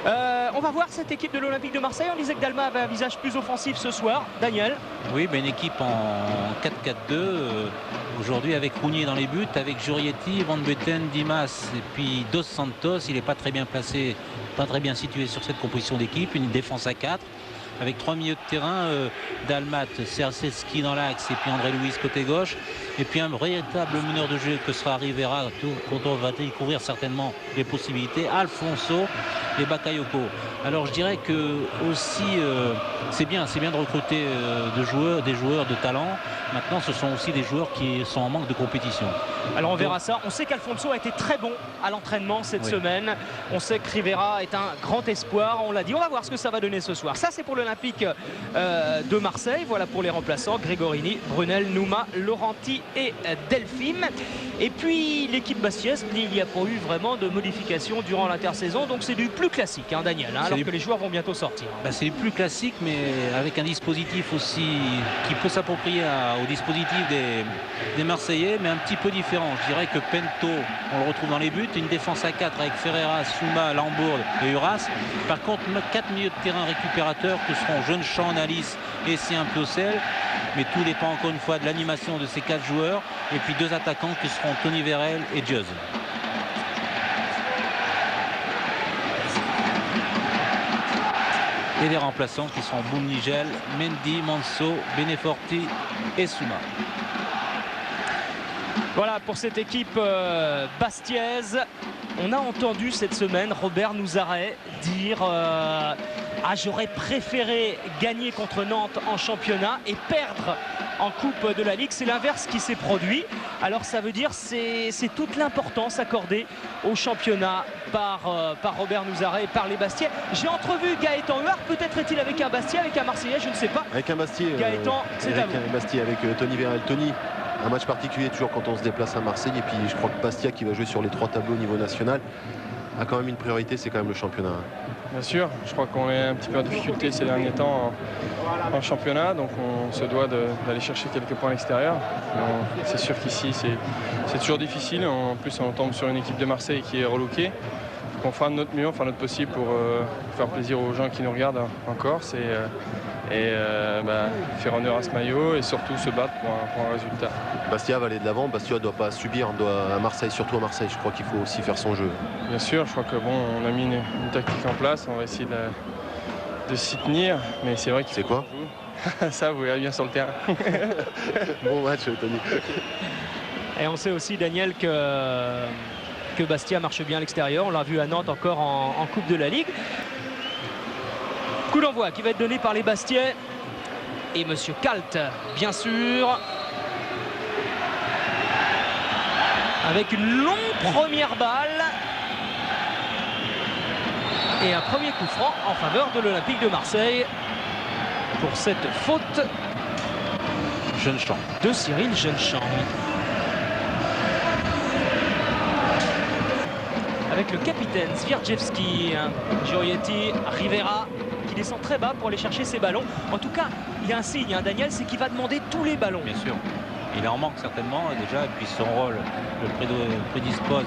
On va voir cette équipe de l'Olympique de Marseille. On disait que Dalma avait un visage plus offensif ce soir. Daniel? Oui, une équipe en 4-4-2 aujourd'hui avec Rounier dans les buts, avec Jurietti, Van Beuten, Dimas et puis Dos Santos. Il n'est pas très bien placé, pas très bien situé sur cette composition d'équipe. Une défense à 4 avec 3 milieux de terrain, Dalmat, Serseski dans l'axe et puis André Louis côté gauche. Et puis un véritable meneur de jeu que sera Rivera, quand on va découvrir certainement les possibilités, Alfonso et Bakayoko. Alors je dirais que aussi c'est bien de recruter des joueurs de talent. Maintenant ce sont aussi des joueurs qui sont en manque de compétition. Alors on verra ça. On sait qu'Alfonso a été très bon à l'entraînement cette semaine. On sait que Rivera est un grand espoir, on l'a dit. On va voir ce que ça va donner ce soir. Ça c'est pour l'Olympique de Marseille. Voilà pour les remplaçants, Gregorini, Brunel, Nouma, Laurenti et Delphine. Et puis l'équipe bastiaise, il n'y a pas eu vraiment de modification durant l'intersaison. Donc c'est du plus classique, hein, Daniel, alors que les joueurs vont bientôt sortir. C'est du plus classique, mais avec un dispositif aussi qui peut s'approprier au dispositif des Marseillais, mais un petit peu différent. Je dirais que Pento, on le retrouve dans les buts, une défense à 4 avec Ferreira, Souma, Lambourde et Uras. Par contre, 4 milieux de terrain récupérateurs que seront Jeune-Champ, Nalis et Sien Piocel. Mais tout dépend encore une fois de l'animation de ces 4 joueurs. Et puis 2 attaquants qui seront Tony Vérel et Diaz. Et les remplaçants qui seront Boumnigel, Mendy, Manso, Beneforti et Souma. Voilà pour cette équipe bastiaise. On a entendu cette semaine Robert Nouzaret dire j'aurais préféré gagner contre Nantes en championnat et perdre en Coupe de la Ligue. C'est l'inverse qui s'est produit. Alors ça veut dire c'est toute l'importance accordée au championnat par Robert Nouzaret et par les Bastiais. J'ai entrevu Gaëtan Huard, peut-être est-il avec un Bastiais, avec un Marseillais, je ne sais pas. Avec un Bastiais. Gaëtan, c'est à vous. Avec un Bastiais, avec Tony Vérel. Tony, un match particulier toujours quand on se déplace à Marseille. Et puis je crois que Bastia, qui va jouer sur les 3 tableaux au niveau national, a quand même une priorité, c'est quand même le championnat. Bien sûr, je crois qu'on est un petit peu en difficulté ces derniers temps en championnat, donc on se doit d'aller chercher quelques points à l'extérieur. C'est sûr qu'ici c'est toujours difficile, en plus on tombe sur une équipe de Marseille qui est relookée. On fera de notre mieux, on fera notre possible pour faire plaisir aux gens qui nous regardent en Corse et faire honneur à ce maillot et surtout se battre pour un résultat. Bastia va aller de l'avant, Bastia ne doit pas subir, à Marseille, surtout à Marseille, je crois qu'il faut aussi faire son jeu. Bien sûr, je crois que on a mis une tactique en place, on va essayer de s'y tenir, mais c'est vrai qu'il c'est quoi ça, vous verrez bien sur le terrain. Bon match, Tony. Et on sait aussi, Daniel, que Bastia marche bien à l'extérieur. On l'a vu à Nantes encore en Coupe de la Ligue. Coup d'envoi qui va être donné par les Bastiais. Et Monsieur Kalt, bien sûr. Avec une longue première balle. Et un premier coup franc en faveur de l'Olympique de Marseille. Pour cette faute Jeune-Champ de Cyril Jeune-Champ. Avec le capitaine Zvierdjevski, Jurietti, Rivera qui descend très bas pour aller chercher ses ballons. En tout cas, il y a un signe, Daniel, c'est qu'il va demander tous les ballons. Bien sûr, il en manque certainement déjà, et puis son rôle le prédispose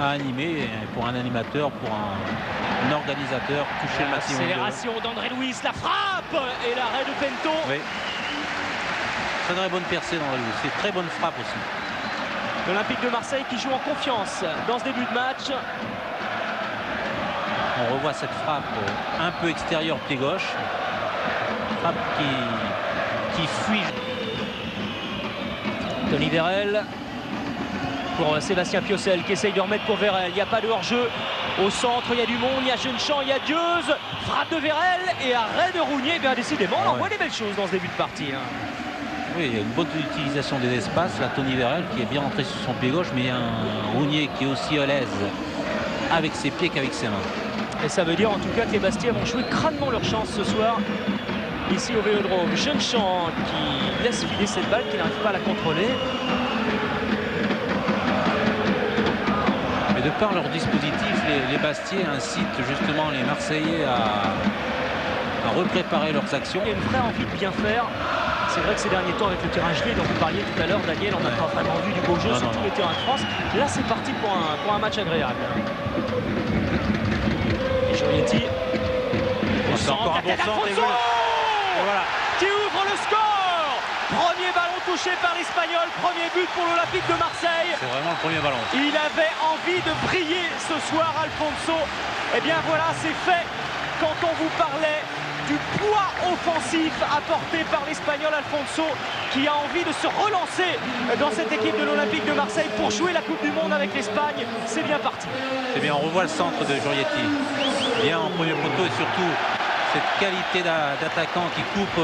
à animer, pour un animateur, pour un organisateur, toucher le maximum. Accélération d'André Louis, la frappe et l'arrêt de Pento. Oui. Très bonne percée d'André Louis, c'est très bonne frappe aussi. L'Olympique de Marseille qui joue en confiance dans ce début de match. On revoit cette frappe un peu extérieure pied gauche. Frappe qui fuit. Tony Vérel pour Sébastien Piocel qui essaye de remettre pour Vérel. Il n'y a pas de hors-jeu. Au centre, il y a du monde, il y a Jeune-Champ, il y a Diaz. Frappe de Vérel et arrêt de Rounier. Bien décidément, on voit des belles choses dans ce début de partie. Oui, il y a une bonne utilisation des espaces. La Tony Vérel qui est bien rentré sur son pied gauche, mais il y a un Rounier qui est aussi à l'aise avec ses pieds qu'avec ses mains. Et ça veut dire en tout cas que les Bastiais vont jouer crânement leur chance ce soir ici au Vélodrome. Jeune-Champ qui laisse filer cette balle, qui n'arrive pas à la contrôler. Mais de par leur dispositif, les Bastiais incitent justement les Marseillais à repréparer leurs actions. Il y a une vraie envie de bien faire. C'est vrai que ces derniers temps avec le terrain gelé dont vous parliez tout à l'heure, Daniel, on n'a pas vraiment vu du beau jeu sur tous les terrains de France. Là c'est parti pour un match agréable. Et tête concentre d'Alfonso et voilà. qui ouvre le score. Premier ballon touché par l'Espagnol, premier but pour l'Olympique de Marseille. C'est vraiment le premier ballon. Il avait envie de briller ce soir, Alfonso. Eh bien voilà, c'est fait. Quand on vous parlait du poids offensif apporté par l'Espagnol Alfonso, qui a envie de se relancer dans cette équipe de l'Olympique de Marseille pour jouer la Coupe du Monde avec l'Espagne, c'est bien parti. C'est bien, on revoit le centre de Giorietti. Bien en premier poteau et surtout cette qualité d'attaquant qui coupe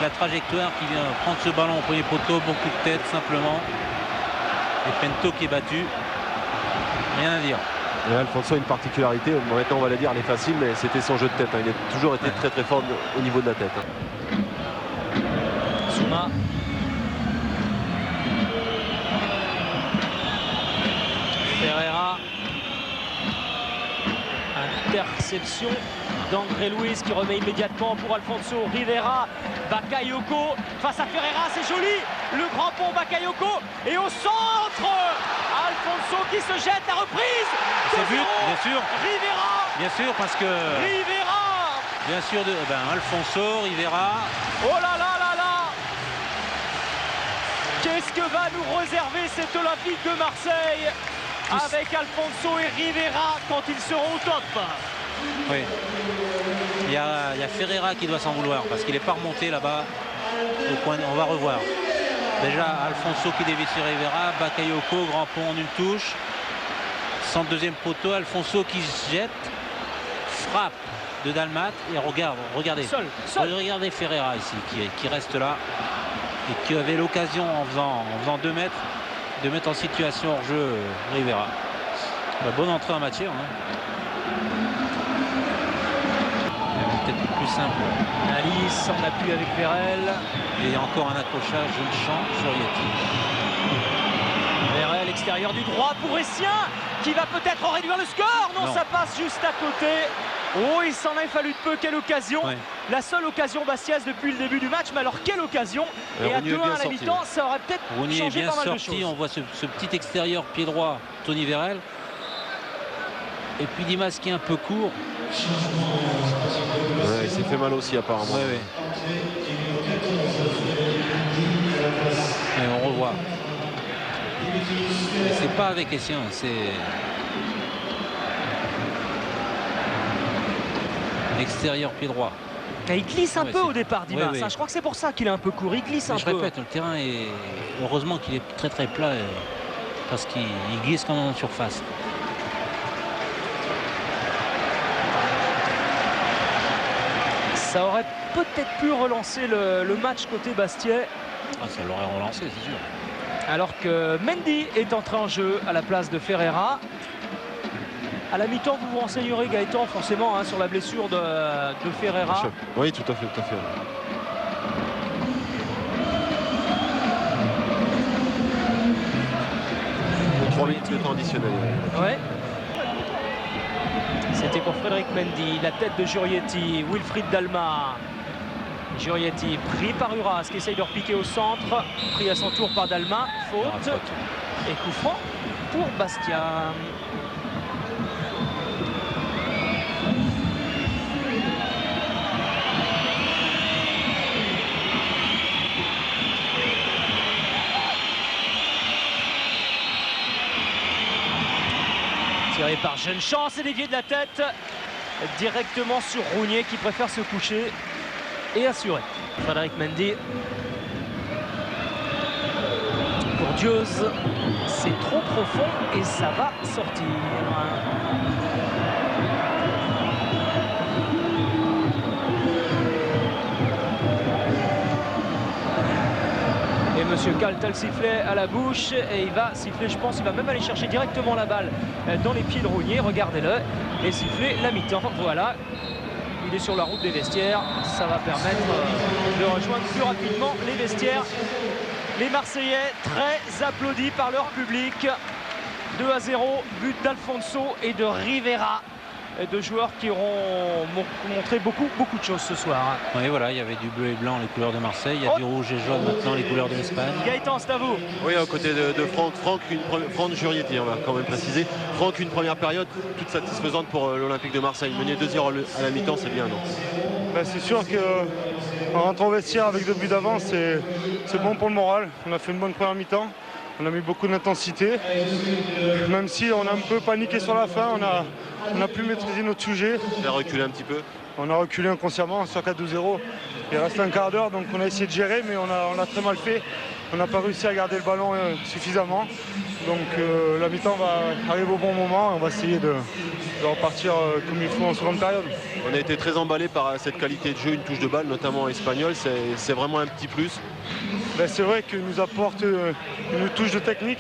la trajectoire, qui vient prendre ce ballon au premier poteau, beaucoup de tête simplement. Et Pinto qui est battu. Rien à dire. Et Alfonso a une particularité, maintenant on va la dire, elle est facile, mais c'était son jeu de tête. Il a toujours été très très fort au niveau de la tête. Zouma. Ferreira. Interception d'André Luiz qui remet immédiatement pour Alfonso. Rivera, Bakayoko face à Ferreira, c'est joli. Le grand pont Bakayoko et au centre, Alfonso qui se jette, la reprise. C'est but, bien sûr. Rivera. Bien sûr, parce que Rivera. bien sûr, Alfonso, Rivera. Oh là là là là. Qu'est-ce que va nous réserver cet Olympique de Marseille avec Alfonso et Rivera quand ils seront au top? Oui. Il y a Ferreira qui doit s'en vouloir parce qu'il n'est pas remonté là-bas au coin. On va revoir. Déjà Alfonso qui dévie sur Rivera, Bakayoko, grand pont en une touche. Centre deuxième poteau, Alfonso qui se jette, frappe de Dalmat et regardez. Seul. Regardez Ferreira ici qui reste là et qui avait l'occasion en faisant 2 mètres de mettre en situation hors jeu Rivera. Bonne entrée en matière. Peut-être plus simple. Alice en appui avec Vérel. Et encore un accrochage, jeune champ sur Yeti. Vérel, extérieur du droit pour Essien, qui va peut-être réduire le score. Non, ça passe juste à côté. Oh, il s'en a fallu de peu. Quelle occasion. Ouais. La seule occasion Bastias depuis le début du match. Mais alors, quelle occasion. Et à 2-1 à la mi-temps, ça aurait peut-être Rounier est changé bien pas mal de sorti. choses. On voit ce petit extérieur pied droit, Tony Vérel. Et puis Dimas qui est un peu court. Ouais, il s'est fait mal aussi apparemment. Ouais. Et on revoit. Mais c'est pas avec Essien, c'est extérieur pied droit. Et il glisse un peu au départ, Dimas. Oui. Je crois que c'est pour ça qu'il est un peu court. Il glisse un Je peu. répète, le terrain est heureusement qu'il est très très plat parce qu'il glisse quand même en surface. Ça aurait peut-être pu relancer le match côté Bastia. Ça l'aurait relancé, c'est sûr. Alors que Mendy est entré en jeu à la place de Ferreira. À la mi-temps, vous vous renseignerez, Gaëtan, forcément, sur la blessure de Ferreira. Oui, tout à fait. 3 minutes de temps additionnel. Ouais. C'était pour Frédéric Mendy, la tête de Giorietti, Wilfried Dalma. Giorietti pris par Uras qui essaye de repiquer au centre, pris à son tour par Dalma, faute. Et coup franc pour Bastia. Tiré par Jeune Chance et dévié de la tête directement sur Rounier qui préfère se coucher et assurer. Frédéric Mendy pour Dieuze, c'est trop profond et ça va sortir. Et Monsieur Kalt a le sifflet à la bouche et il va siffler, je pense, il va même aller chercher directement la balle dans les pieds de Rounier, regardez-le, et siffler la mi-temps. Voilà, il est sur la route des vestiaires, ça va permettre de rejoindre plus rapidement les vestiaires. Les Marseillais très applaudis par leur public. 2-0, but d'Alfonso et de Rivera. deux joueurs qui auront montré beaucoup de choses ce soir. Oui, voilà, il y avait du bleu et blanc, les couleurs de Marseille. Il y a du rouge et jaune maintenant, les couleurs de l'Espagne. Gaëtan, c'est à vous. Oui, aux côtés de Franck. Franck Jurietti, on va quand même préciser. Franck, une première période toute satisfaisante pour l'Olympique de Marseille. Mener 2-0 à la mi-temps, c'est bien, non? C'est sûr qu'en rentrant au vestiaire avec 2 buts d'avance, c'est bon pour le moral. On a fait une bonne première mi-temps. On a mis beaucoup d'intensité. Même si on a un peu paniqué sur la fin, on a pu maîtriser notre sujet. On a reculé un petit peu. On a reculé inconsciemment sur 4-2-0. Il reste un quart d'heure, donc on a essayé de gérer, mais on a très mal fait. On n'a pas réussi à garder le ballon suffisamment. Donc la mi-temps va arriver au bon moment. On va essayer de repartir comme il faut en seconde période. On a été très emballé par cette qualité de jeu, une touche de balle, notamment en espagnol. C'est vraiment un petit plus. C'est vrai qu'il nous apporte une touche de technique.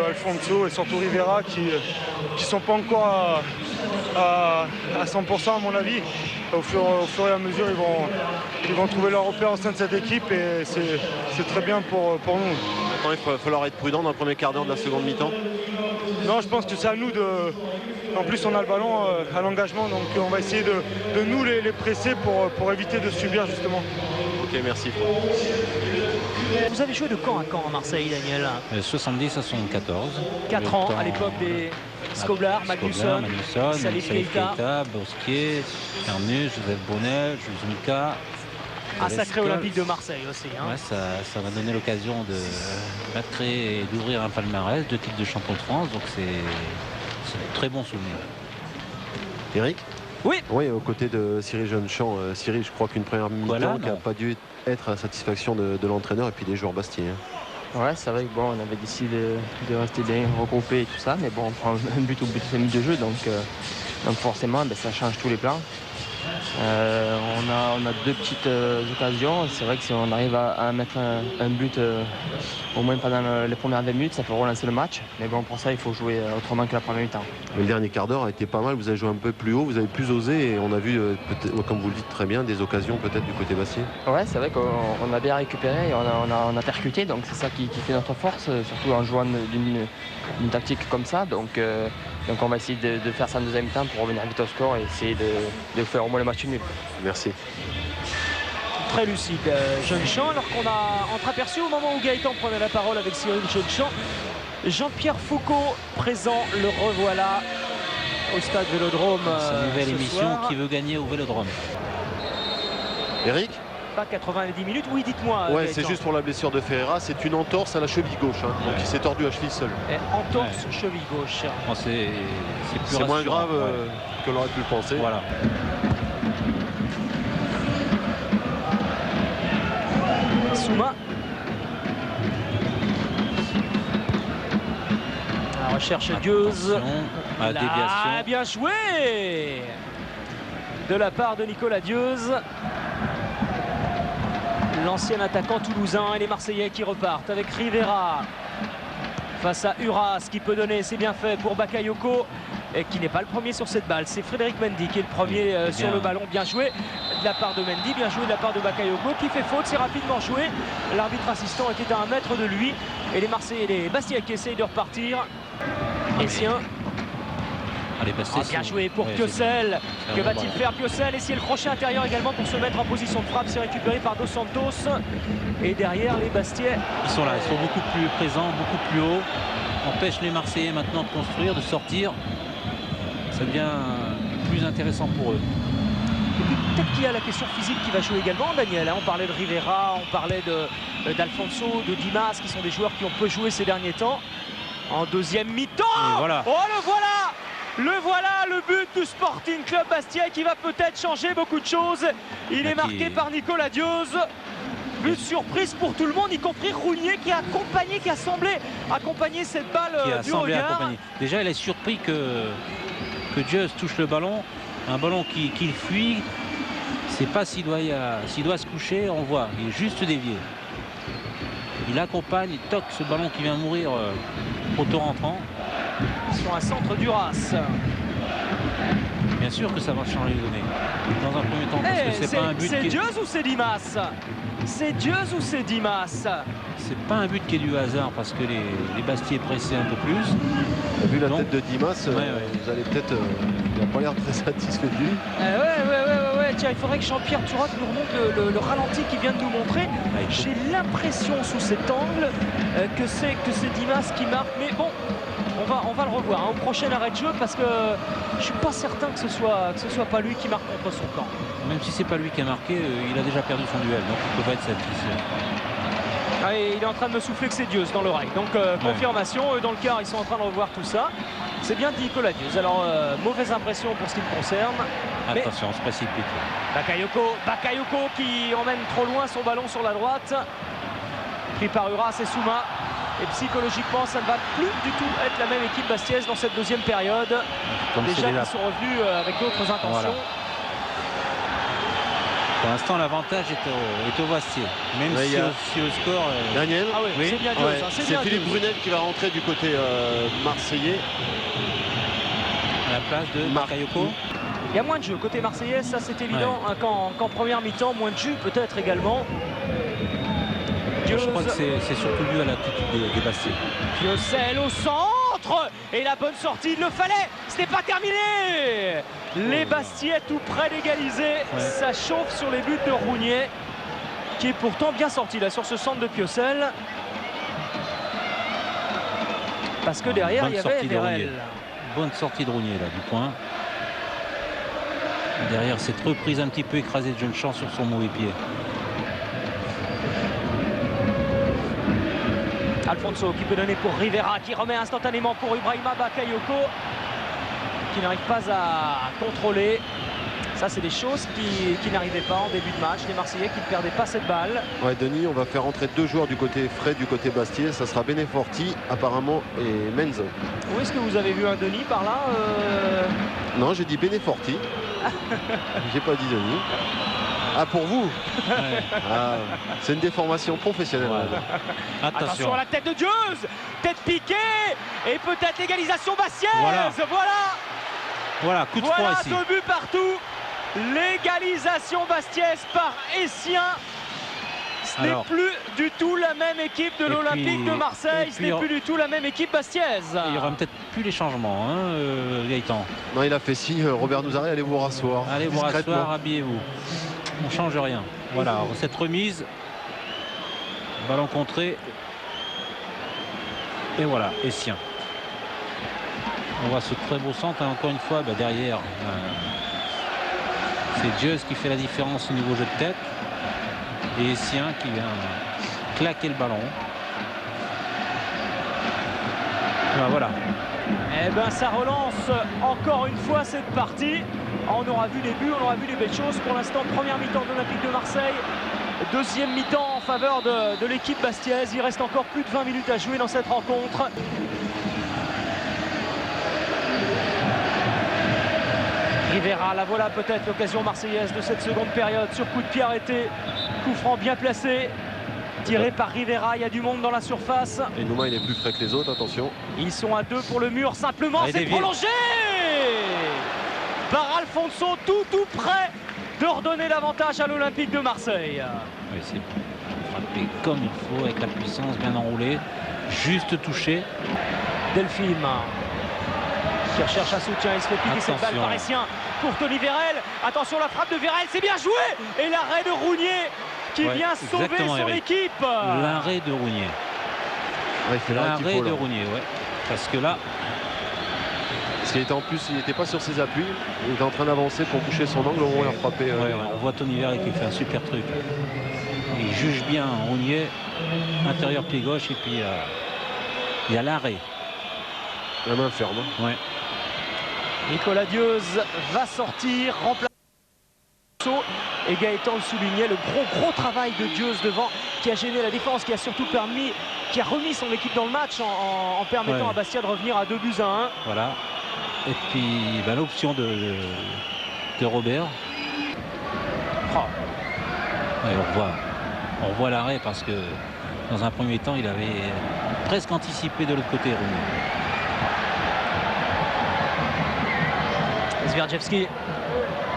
Alfonso et surtout Rivera qui ne sont pas encore à 100% à mon avis. Au fur et à mesure, ils vont trouver leur repère au sein de cette équipe et c'est très bien pour nous. Maintenant, il va falloir être prudent dans le premier quart d'heure de la seconde mi-temps. Non, je pense que c'est à nous de... En plus, on a le ballon à l'engagement, donc on va essayer de nous les presser pour éviter de subir justement. Ok, merci. Vous avez joué de camp à camp à Marseille, Daniel? 70 à 74. 4 ans à l'époque des Skoblar, Magnusson, Salif Keita, Bosquier, Carnus, Joseph Bonnet, Jules Mika. Un sacré Olympique de Marseille aussi. Ouais, ça m'a donné l'occasion de créer et d'ouvrir un palmarès, 2 titres de champion de France, donc c'est un très bon souvenir. Eric? Oui. Oui, aux côtés de Cyril Jeunechamp. Cyril, je crois qu'une première mi-temps qui n'a pas dû être à satisfaction de l'entraîneur et puis des joueurs bastiais. Ouais, c'est vrai que bon, on avait décidé de rester bien regroupés et tout ça, mais bon, on prend un but au bout de 5 minutes de jeu, donc forcément, ça change tous les plans. On a 2 petites occasions. C'est vrai que si on arrive à mettre un but au moins pendant les premières 20 minutes, ça peut relancer le match. Mais bon, pour ça, il faut jouer autrement que la première mi-temps. Le dernier quart d'heure a été pas mal. Vous avez joué un peu plus haut, vous avez plus osé et on a vu, comme vous le dites très bien, des occasions peut-être du côté bastier. Ouais, c'est vrai qu'on a bien récupéré et on a percuté. Donc c'est ça qui fait notre force, surtout en jouant d'une tactique comme ça. Donc on va essayer de faire ça en deuxième temps pour revenir vite au score et essayer de faire au moins le match nul. Merci. Très lucide, Jeunechamp, alors qu'on a entreaperçu au moment où Gaëtan prenait la parole avec Cyril Jeunechamp. Jean-Pierre Foucault présent, le revoilà au stade Vélodrome. C'est une nouvelle émission soir. Qui veut gagner au Vélodrome. Eric? Pas 90 minutes, oui, dites-moi. Ouais, Gaëtan. c'est juste pour la blessure de Ferreira, c'est une entorse à la cheville gauche. Donc il s'est tordu à cheville seule. Entorse cheville gauche. Bon, c'est moins grave que l'on aurait pu le penser. Voilà. Souma. La recherche Dieuse. La déviation. Bien joué de la part de Nicolas Dieuse. L'ancien attaquant toulousain et les Marseillais qui repartent avec Rivera face à Uras qui peut donner, c'est bien fait pour Bakayoko et qui n'est pas le premier sur cette balle. C'est Frédéric Mendy qui est le premier sur le ballon. Bien joué de la part de Mendy, bien joué de la part de Bakayoko qui fait faute, c'est rapidement joué. L'arbitre assistant était à 1 mètre de lui et les Marseillais, les Bastiais qui essayent de repartir. Essien. Bien joué pour Piocel. Que va-t-il faire Piocel? Essayer le crochet intérieur également pour se mettre en position de frappe. C'est récupéré par Dos Santos. Et derrière les Bastiais. Ils sont là, ils sont beaucoup plus présents, beaucoup plus haut. Empêche les Marseillais maintenant de construire, de sortir. Ça devient plus intéressant pour eux. Peut-être qu'il y a la question physique qui va jouer également, Daniel. On parlait de Rivera, on parlait d'Alfonso, de Dimas, qui sont des joueurs qui ont peu joué ces derniers temps. En deuxième mi-temps, voilà. Oh, le voilà, le but du Sporting Club Bastia qui va peut-être changer beaucoup de choses. Il est marqué par Nicolas Dieuse. But surprise pour tout le monde, y compris Rounier qui a accompagné, qui a semblé accompagner cette balle du regard. Déjà, il est surpris que Dieuse touche le ballon. Un ballon qu'il fuit. C'est pas s'il doit se coucher, on voit. Il est juste dévié. Il accompagne, il toque ce ballon qui vient mourir poteau rentrant. Sur un centre d'Uras. Bien sûr que ça va changer les données. Dans un premier temps, parce que c'est pas un but. C'est Dieuse ou c'est Dimas? C'est Dieuze ou c'est Dimas? C'est pas un but qui est du hasard parce que les Bastiais pressaient un peu plus. Vu la Donc, tête de Dimas, vous allez peut-être. Il n'a pas l'air très satisfait de lui. Ouais. Tiens, il faudrait que Jean-Pierre Turot nous remonte le ralenti qu'il vient de nous montrer. J'ai l'impression sous cet angle que c'est Dimas qui marque. Mais bon, on va le revoir au prochain arrêt de jeu parce que je suis pas certain que ce soit pas lui qui marque contre son camp. Même si c'est pas lui qui a marqué, il a déjà perdu son duel, donc il peut pas être satisfait. Ah, et il est en train de me souffler que c'est Dieuze dans l'oreille. Donc confirmation, eux dans le quart ils sont en train de revoir tout ça. C'est bien Nicolas Dieuze. Alors mauvaise impression pour ce qui me concerne. Attention, on se précipite. Bakayoko qui emmène trop loin son ballon sur la droite. Pris par Uras et Souma. Et psychologiquement ça ne va plus du tout être la même équipe bastiaise dans cette deuxième période. Comme déjà ils sont revenus avec d'autres intentions. Voilà. Pour l'instant, l'avantage est au Bastiais. Même si le score. Daniel, Ah oui, c'est bien Dieuze. c'est bien Philippe Dieuze. Brunel qui va rentrer du côté marseillais. À la place de Bakayoko. Il y a moins de jeu côté marseillais, ça c'est évident. Hein, qu'en première mi-temps, moins de jeu peut-être également. Je crois que c'est surtout dû à l'attitude des Bastiais. Piocel au centre et la bonne sortie, il le fallait, ce n'est pas terminé. Les Bastiais tout près d'égaliser, ça chauffe sur les buts de Rougnier qui est pourtant bien sorti là sur ce centre de Piocel. Parce que derrière il y avait Vérel. Bonne sortie de Rougnier là du point. Derrière cette reprise un petit peu écrasée de Jeune-Champ sur son mauvais pied. Alfonso qui peut donner pour Rivera qui remet instantanément pour Ibrahima Bakayoko qui n'arrive pas à contrôler. Ça c'est des choses qui n'arrivaient pas en début de match. Les Marseillais qui ne perdaient pas cette balle. Ouais, Denis, on va faire entrer deux joueurs du côté frais, du côté Bastiais. Ça sera Beneforti apparemment et Menzo. Où est-ce que vous avez vu un Denis par là Non, j'ai dit Beneforti. J'ai pas dit Denis. Ah, pour vous. C'est une déformation professionnelle. Attention à la tête de Dieuze. Tête piquée. Et peut-être l'égalisation bastiaise. Voilà, coup de froid ici. Deux buts partout. L'égalisation bastiaise par Essien. Ce n'est plus du tout la même équipe de l'Olympique de Marseille. Ce n'est plus du tout la même équipe bastiaise. Il n'y aura peut-être plus les changements, Gaëtan. Non, il a fait signe, Robert Nouzaré, allez vous rasseoir. Allez vous rasseoir, habillez-vous. On ne change rien. Voilà, cette remise. Ballon contré. Et voilà, Essien. On voit ce très beau centre. Encore une fois, derrière, c'est Dieuze qui fait la différence au niveau jeu de tête. Et Essien qui vient claquer le ballon. Voilà. Eh ben ça relance encore une fois cette partie. On aura vu les buts, on aura vu les belles choses. Pour l'instant, première mi-temps de l'Olympique de Marseille. Deuxième mi-temps en faveur de l'équipe bastiaise. Il reste encore plus de 20 minutes à jouer dans cette rencontre. Rivera, la voilà peut-être l'occasion marseillaise de cette seconde période sur coup de pied arrêté. Coup franc bien placé. Tiré par Rivera, il y a du monde dans la surface. Et Nouma, il est plus frais que les autres, attention. Ils sont à deux pour le mur, simplement, c'est prolongé par Alfonso, tout près de redonner l'avantage à l'Olympique de Marseille. Oui, c'est frappé comme il faut, avec la puissance bien enroulée, juste touché. Delphine qui recherche un soutien, il se fait piquer cette balle par Essien pour Tony Vérel. Attention, la frappe de Vérel, c'est bien joué. Et l'arrêt de Rougnier qui vient sauver son équipe. L'arrêt de Rougnier. L'arrêt de Rougnier, parce que là, en plus, il n'était pas sur ses appuis. Il était en train d'avancer pour coucher son angle. On l'a frappé. On voit Tony Vérel qui fait un super truc. Il juge bien Rougnier, intérieur pied gauche, et puis il y a l'arrêt. La main ferme. Nicolas Dieuze va sortir, remplacer et Gaëtan le soulignait, le gros travail de Dieuze devant qui a gêné la défense, qui a surtout qui a remis son équipe dans le match en permettant à Bastia de revenir à 2-1. Voilà. Et puis l'option de Robert. On voit l'arrêt parce que dans un premier temps il avait presque anticipé de l'autre côté. Zvierdjevski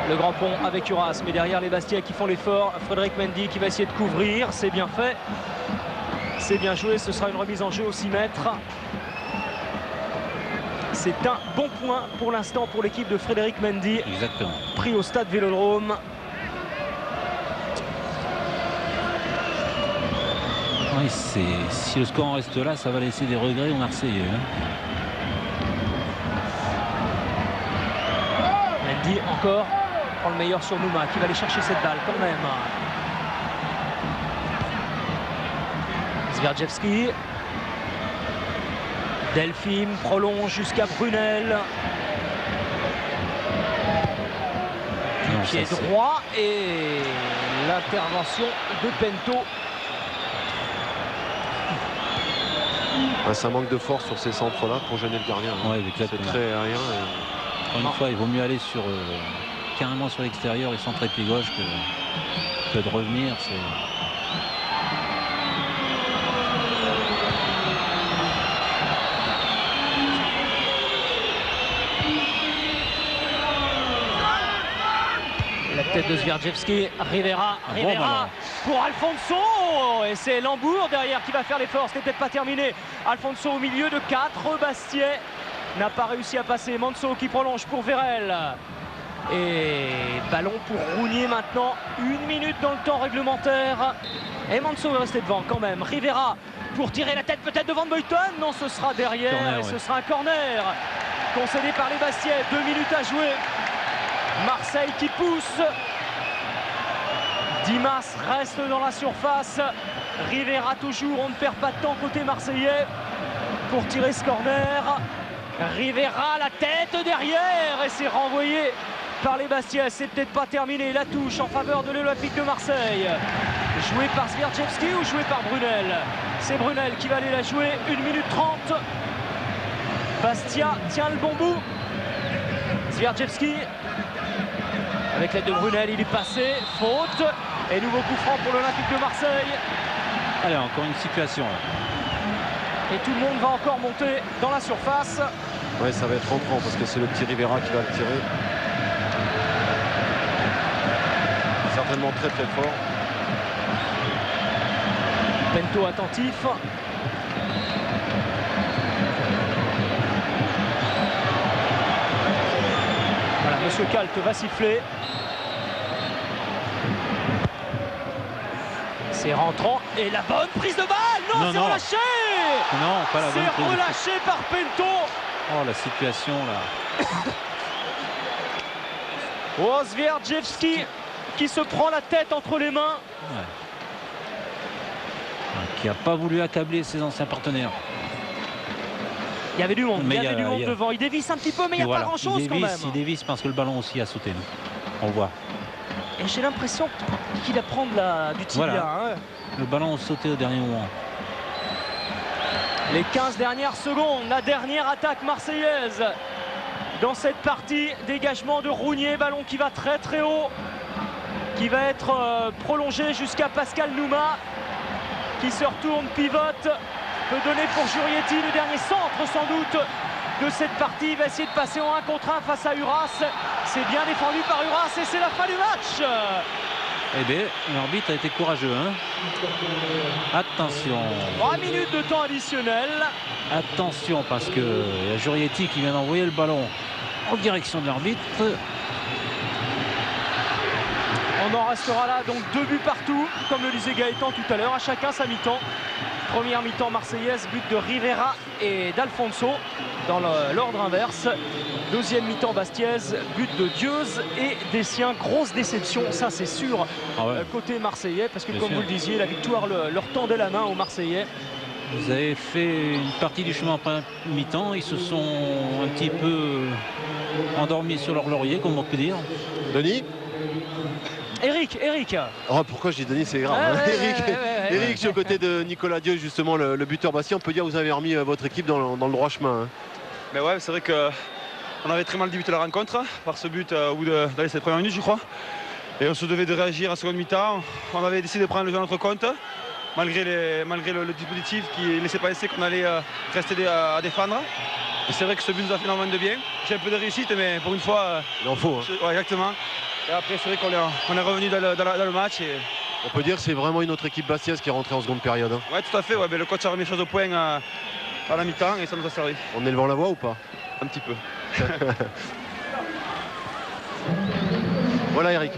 Le grand pont avec Uras, mais derrière les Bastia qui font l'effort. Frédéric Mendy qui va essayer de couvrir. C'est bien fait. C'est bien joué. Ce sera une remise en jeu au 6 mètres. C'est un bon point pour l'instant pour l'équipe de Frédéric Mendy. Exactement. Pris au stade Vélodrome. Oui, si le score en reste là, ça va laisser des regrets aux Marseillais. Mendy encore prend le meilleur sur Nouma qui va aller chercher cette balle quand même. Zvierdjevski. Delphine prolonge jusqu'à Brunel. Du pied droit et l'intervention de Pento. Ça manque de force sur ces centres-là pour gêner le gardien. Ouais, c'est très aérien. Encore une fois, il vaut mieux aller sur carrément sur l'extérieur et centrer pied gauche que de revenir. La tête de Zvierdjevski, Rivera pour Alfonso, et c'est Lambourg derrière qui va faire l'effort. C'était peut-être pas terminé. Alfonso au milieu de 4 Bastiais n'a pas réussi à passer. Manso qui prolonge pour Vérel et ballon pour Rougnier maintenant. 1 minute dans le temps réglementaire et Manso est resté devant quand même. Rivera pour tirer la tête peut-être de Van Buyten. Non, ce sera derrière corner, et ce sera un corner concédé par les Bastiais. 2 minutes à jouer. Marseille qui pousse. Dimas reste dans la surface. Rivera toujours, on ne perd pas de temps côté marseillais pour tirer ce corner. Rivera la tête derrière et c'est renvoyé par les Bastiais. C'est peut-être pas terminé. La touche en faveur de l'Olympique de Marseille. Joué par Zvierdjevski ou joué par Brunel? C'est Brunel qui va aller la jouer. 1 minute 30. Bastia tient le bon bout. Zvierdjevski avec l'aide de Brunel, il est passé, faute et nouveau coup franc pour l'Olympique de Marseille. Allez, encore une situation. Et tout le monde va encore monter dans la surface. Ouais, ça va être rentrant parce que c'est le petit Rivera qui va le tirer. Certainement très très fort. Pento attentif. Voilà, Monsieur Calte va siffler. C'est rentrant et la bonne prise de balle. Non, c'est relâché. Non, pas la bonne prise. C'est relâché par Pento. Oh, la situation là. Oh, Zvierdjevski qui se prend la tête entre les mains. Ouais. Qui n'a pas voulu accabler ses anciens partenaires. Il y avait du monde, mais il y avait du monde devant. Il dévisse un petit peu, mais il n'y a pas grand-chose quand même. Il dévisse parce que le ballon aussi a sauté. On voit. Et j'ai l'impression qu'il va prendre du tibia. Voilà. Hein. Le ballon a sauté au dernier moment. Les 15 dernières secondes, la dernière attaque marseillaise dans cette partie. Dégagement de Rougnier, ballon qui va très très haut, qui va être prolongé jusqu'à Pascal Nouma, qui se retourne, pivote, peut donner pour Jurietti le dernier centre sans doute de cette partie. Il va essayer de passer en 1 contre 1 face à Uras. C'est bien défendu par Uras et c'est la fin du match. Eh bien, l'arbitre a été courageux. Hein. Attention. 3 minutes de temps additionnel. Attention parce que y a Jurietti qui vient d'envoyer le ballon en direction de l'arbitre. On en restera là, donc 2 buts partout, comme le disait Gaëtan tout à l'heure, à chacun sa mi-temps. Première mi-temps marseillaise, but de Rivera et d'Alfonso dans l'ordre inverse. Deuxième mi-temps bastiaise, but de Dieuze et des siens. Grosse déception, ça c'est sûr, côté marseillais, parce que comme vous le disiez, la victoire leur tendait la main aux Marseillais. Vous avez fait une partie du chemin en première mi-temps. Ils se sont un petit peu endormis sur leur laurier, comme on peut dire. Denis ? Eric. Oh, pourquoi je dis Denis, c'est grave. Eric, sur le côté de Nicolas Dieu, justement, le buteur bastien. On peut dire que vous avez remis votre équipe dans le droit chemin. Hein. Mais ouais, c'est vrai qu'on avait très mal débuté la rencontre par ce but au bout d'aller cette première minute, je crois. Et on se devait de réagir en seconde mi-temps. On avait décidé de prendre le jeu à notre compte, malgré le dispositif qui laissait penser qu'on allait rester à défendre. Et c'est vrai que ce but nous a fait énormément de bien. J'ai un peu de réussite, mais pour une fois... Il en faut. Hein. Ouais, exactement. Et après, c'est vrai qu'on est revenu dans le match. Et... On peut dire que c'est vraiment une autre équipe bastiaise qui est rentrée en seconde période. Hein. Oui, tout à fait. Ouais, le coach a remis les choses au point à la mi-temps et ça nous a servi. On est devant la voie ou pas? Un petit peu. Voilà Eric.